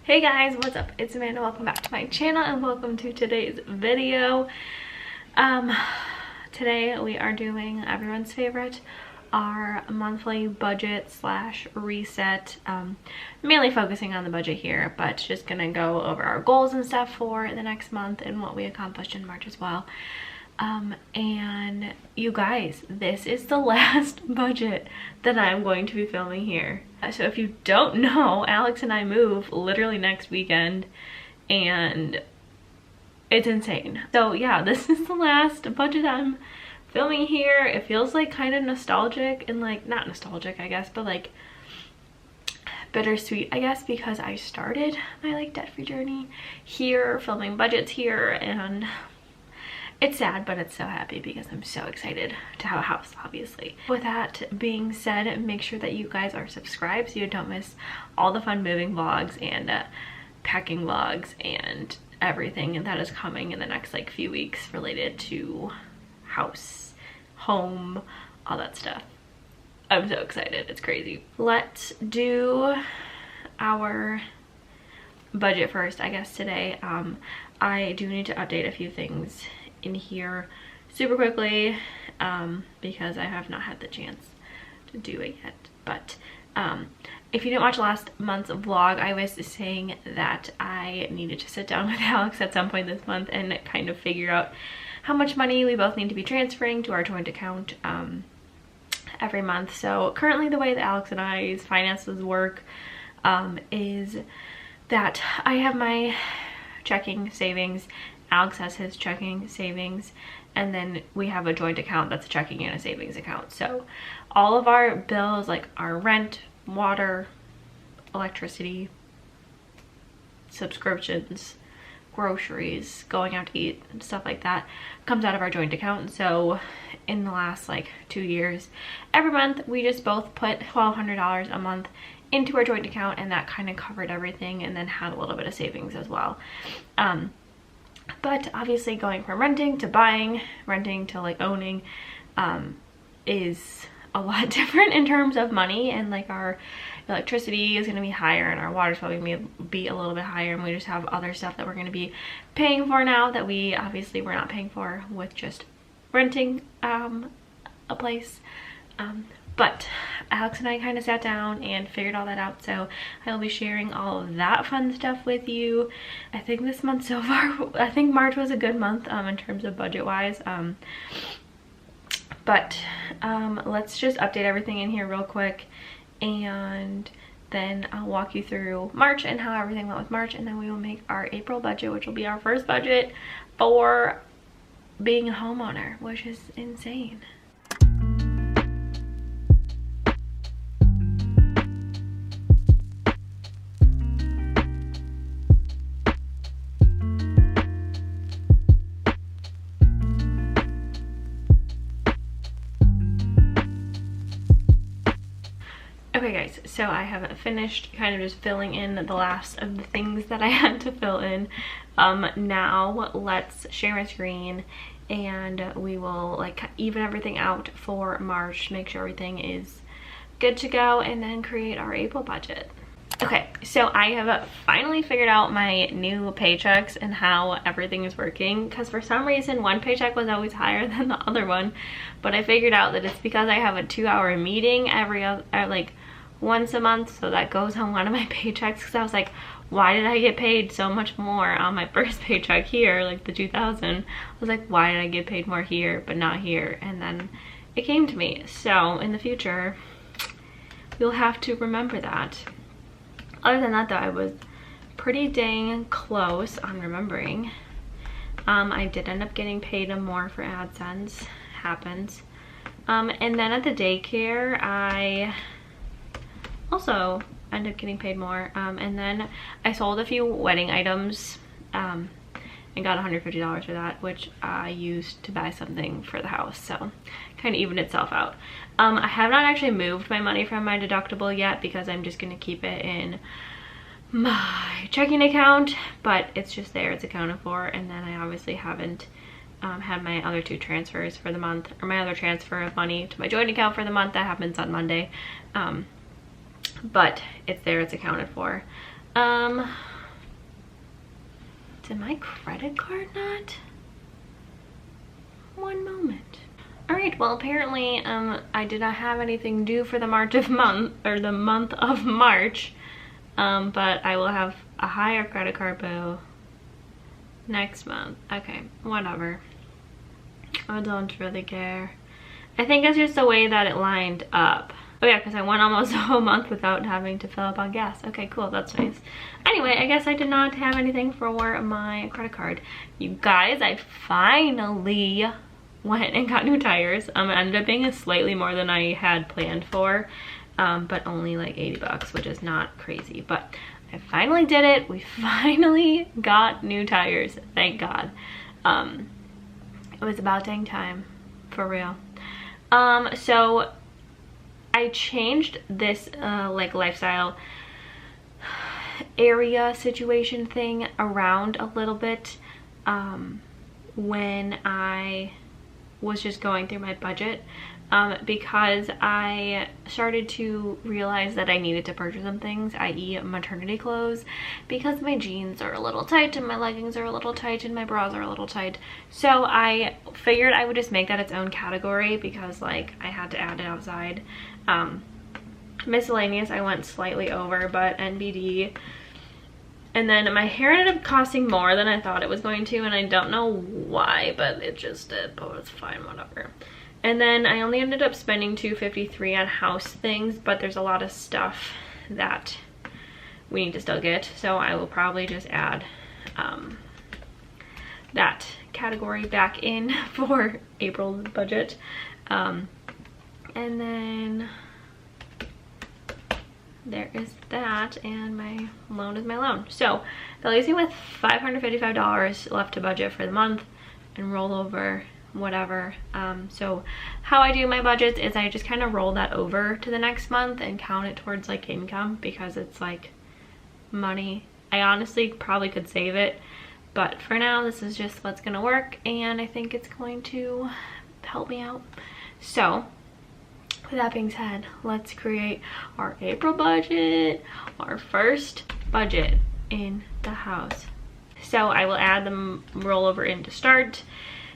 Hey guys, what's up? It's Amanda. Welcome back to my channel and welcome to today's video. Today we are doing everyone's favorite, our monthly budget slash reset. Mainly focusing on the budget here, but just gonna go over our goals and stuff for the next month and what we accomplished in March as well. And you guys, this is the last budget that I'm going to be filming here. So if you don't know, Alex and I move literally next weekend and it's insane. So yeah, this is the last budget I'm filming here. It feels like kind of nostalgic and like, not nostalgic I guess, but like bittersweet I guess, because I started my like debt-free journey here, filming budgets here, and it's sad, but it's so happy because I'm so excited to have a house, obviously. With that being said, make sure that you guys are subscribed so you don't miss all the fun moving vlogs and packing vlogs and everything that is coming in the next like few weeks related to house, home, all that stuff. I'm so excited, it's crazy. Let's do our budget first, I guess, today. I do need to update a few things in here super quickly because I have not had the chance to do it yet. But if you didn't watch last month's vlog, I was saying that I needed to sit down with Alex at some point this month and kind of figure out how much money we both need to be transferring to our joint account every month. So currently the way that Alex and I's finances work is that I have my checking savings, Alex has his checking savings, and then we have a joint account that's a checking and a savings account. So all of our bills, like our rent, water, electricity, subscriptions, groceries, going out to eat, and stuff like that, comes out of our joint account. So in the last like 2 years, every month we just both put $1,200 a month into our joint account, and that kind of covered everything, and then had a little bit of savings as well. But obviously going from renting to buying, renting to like owning, is a lot different in terms of money, and like our electricity is going to be higher and our water's probably going to be a little bit higher, and we just have other stuff that we're going to be paying for now that we obviously were not paying for with just renting a place. But Alex and I kind of sat down and figured all that out, so I'll be sharing all of that fun stuff with you. I think this month so far, I think March was a good month in terms of budget wise. But let's just update everything in here real quick, and then I'll walk you through March and how everything went with March, and then we will make our April budget, which will be our first budget for being a homeowner, which is insane. Okay guys, so I have finished kind of just filling in the last of the things that I had to fill in. Now let's share my screen and we will like even everything out for March, make sure everything is good to go, and then create our April budget. Okay, so I have finally figured out my new paychecks and how everything is working, because for some reason one paycheck was always higher than the other one, but I figured out that it's because I have a 2-hour meeting every other, like once a month, so that goes on one of my paychecks, because I was like, why did I get paid so much more on my first paycheck here, like the 2,000? I was like, why did I get paid more here but not here? And then it came to me. So in the future you'll have to remember that. Other than that though, I was pretty dang close on remembering. I did end up getting paid more for AdSense, happens. And then at the daycare I also ended up getting paid more, and then I sold a few wedding items and got $150 for that, which I used to buy something for the house, so kind of evened itself out. I have not actually moved my money from my deductible yet because I'm just going to keep it in my checking account, but it's just there, it's accounted for. And then I obviously haven't had my other 2 transfers for the month, or my other transfer of money to my joint account for the month. That happens on Monday. But it's there, it's accounted for. Did my credit card not? One moment. All right, well, apparently I did not have anything due for the month of March, but I will have a higher credit card bill next month. Okay, whatever. I don't really care. I think it's just the way that it lined up. Oh yeah, because I went almost a whole month without having to fill up on gas. Okay, cool, that's nice. Anyway, I guess I did not have anything for my credit card. You guys, I finally went and got new tires. It ended up being slightly more than I had planned for, but only like 80 bucks, which is not crazy. But I finally did it. We finally got new tires, thank God. It was about dang time, for real. So I changed this like lifestyle area situation thing around a little bit when I was just going through my budget, because I started to realize that I needed to purchase some things, i.e. maternity clothes, because my jeans are a little tight and my leggings are a little tight and my bras are a little tight. So I figured I would just make that its own category because like I had to add it outside. Miscellaneous I went slightly over, but NBD. And then my hair ended up costing more than I thought it was going to, and I don't know why, but it just did, but it's fine, whatever. And then I only ended up spending $253 on house things, but there's a lot of stuff that we need to still get, so I will probably just add that category back in for April's budget. And then there is that, and my loan is my loan. So that leaves me with $555 left to budget for the month and roll over whatever. So how I do my budgets is I just kind of roll that over to the next month and count it towards like income, because it's like money. I honestly probably could save it, but for now this is just what's gonna work, and I think it's going to help me out. So with that being said, let's create our April budget, our first budget in the house. So I will add the rollover in to start.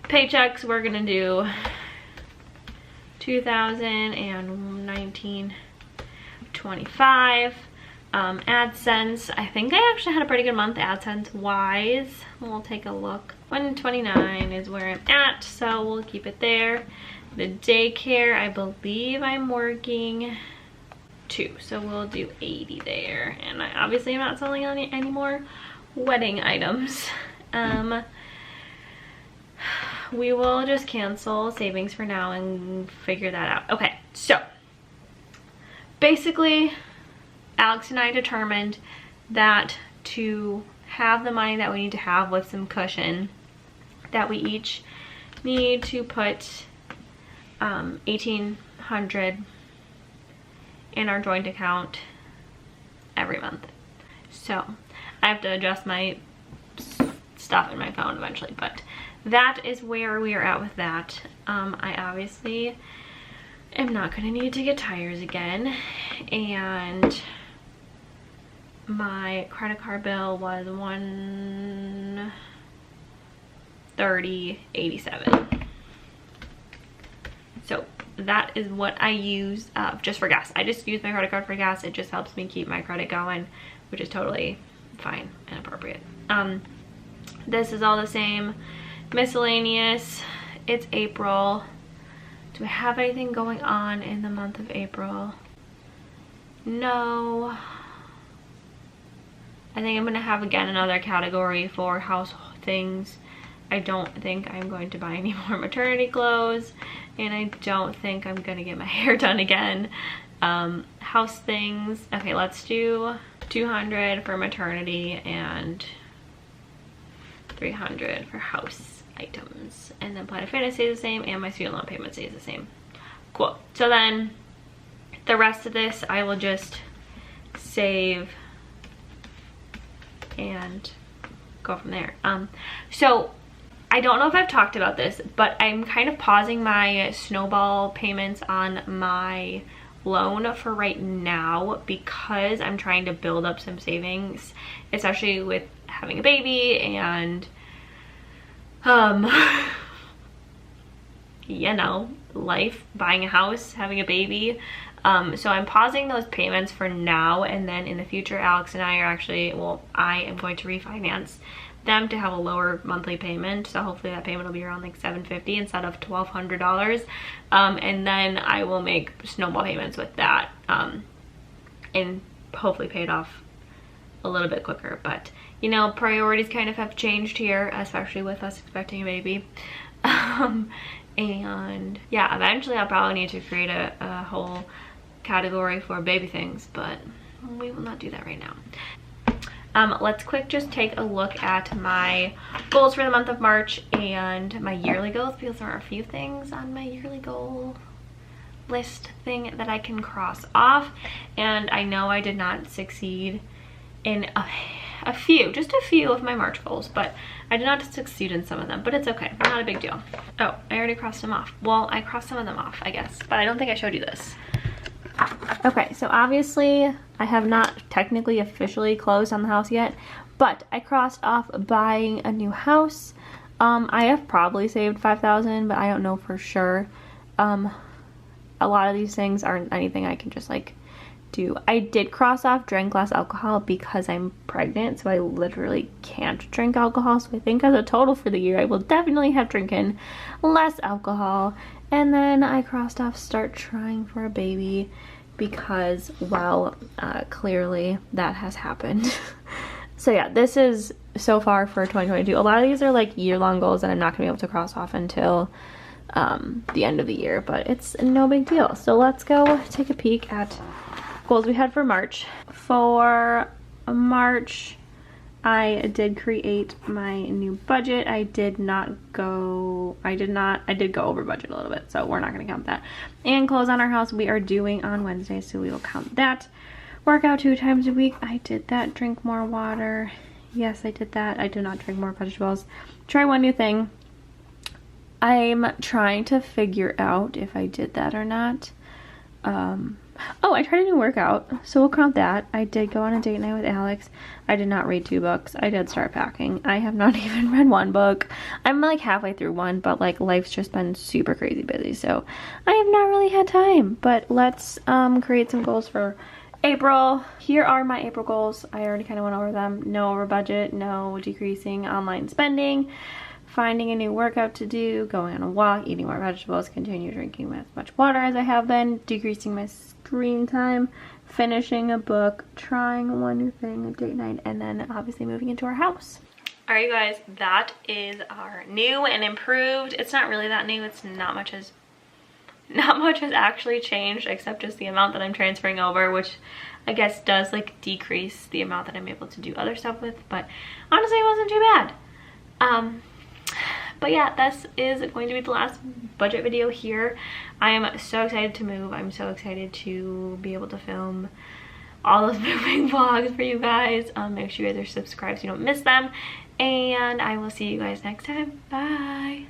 Paychecks, we're gonna do 2019-25. AdSense, I think I actually had a pretty good month AdSense wise. We'll take a look. 129 is where I'm at, so we'll keep it there. The daycare, I believe I'm working 2, so we'll do 80 there. And I obviously am not selling any more wedding items. We will just cancel savings for now and figure that out. Okay, so basically Alex and I determined that to have the money that we need to have with some cushion, that we each need to put $1,800 in our joint account every month. So I have to adjust my stuff in my phone eventually, but that is where we are at with that. I obviously am not gonna need to get tires again, and my credit card bill was $130.87. So that is what I use just for gas. I just use my credit card for gas. It just helps me keep my credit going, which is totally fine and appropriate. This is all the same. Miscellaneous, it's April. Do I have anything going on in the month of April? No. I think I'm gonna have again another category for house things. I don't think I'm going to buy any more maternity clothes, and I don't think I'm gonna get my hair done again. House things, okay, let's do 200 for maternity and 300 for house items, and then Planet Fitness stays the same, and my student loan payment stays the same. Cool. So then the rest of this I will just save and go from there. So I don't know if I've talked about this, but I'm kind of pausing my Snowball payments on my flown for right now because I'm trying to build up some savings, especially with having a baby and you know, life, buying a house, having a baby. So I'm pausing those payments for now, and then in the future Alex and I are actually, well, I am going to refinance them to have a lower monthly payment. So hopefully that payment will be around like $750 instead of $1,200. And then I will make Snowball payments with that, and hopefully pay it off a little bit quicker. But you know, priorities kind of have changed here, especially with us expecting a baby. And yeah, eventually I'll probably need to create a whole category for baby things, but we will not do that right now. Let's just take a look at my goals for the month of March and my yearly goals, because there are a few things on my yearly goal list thing that I can cross off. And I know I did not succeed in just a few of my March goals, but I did not succeed in some of them, but it's okay, not a big deal. Oh, I already crossed them off. Well, I crossed some of them off, I guess, but I don't think I showed you this. Okay, so obviously I have not technically officially closed on the house yet, but I crossed off buying a new house. I have probably saved $5,000, but I don't know for sure. A lot of these things aren't anything I can just like do. I did cross off drink less alcohol because I'm pregnant, so I literally can't drink alcohol. So I think as a total for the year, I will definitely have drinking less alcohol. And then I crossed off start trying for a baby because, well, clearly that has happened. So yeah, this is so far for 2022. A lot of these are like year-long goals that I'm not gonna be able to cross off until the end of the year, but it's no big deal. So let's go take a peek at goals we had for March. For March, I did create my new budget. I did go over budget a little bit, so we're not gonna count that. And clothes on our house we are doing on Wednesday, so we will count that. Work out 2 times a week. I did that. Drink more water. Yes, I did that. I did not drink more vegetables. Try one new thing. I'm trying to figure out if I did that or not. Oh, I tried a new workout, so we'll count that. I did go on a date night with Alex. I did not read 2 books. I did start packing. I have not even read 1 book. I'm like halfway through one, but like life's just been super crazy busy, so I have not really had time. But let's create some goals for April. Here are my April goals. I already kind of went over them. No over budget, no decreasing online spending, finding a new workout to do, going on a walk, eating more vegetables, continue drinking as much water as I have been, decreasing my screen time, finishing a book, trying one new thing, a date night, and then obviously moving into our house. All right, you guys, that is our new and improved. It's not really that new. It's not much has actually changed except just the amount that I'm transferring over, which I guess does like decrease the amount that I'm able to do other stuff with, but honestly it wasn't too bad. But yeah, this is going to be the last budget video here. I am so excited to move. I'm so excited to be able to film all those moving vlogs for you guys. Make sure you guys are subscribed so you don't miss them, and I will see you guys next time. Bye.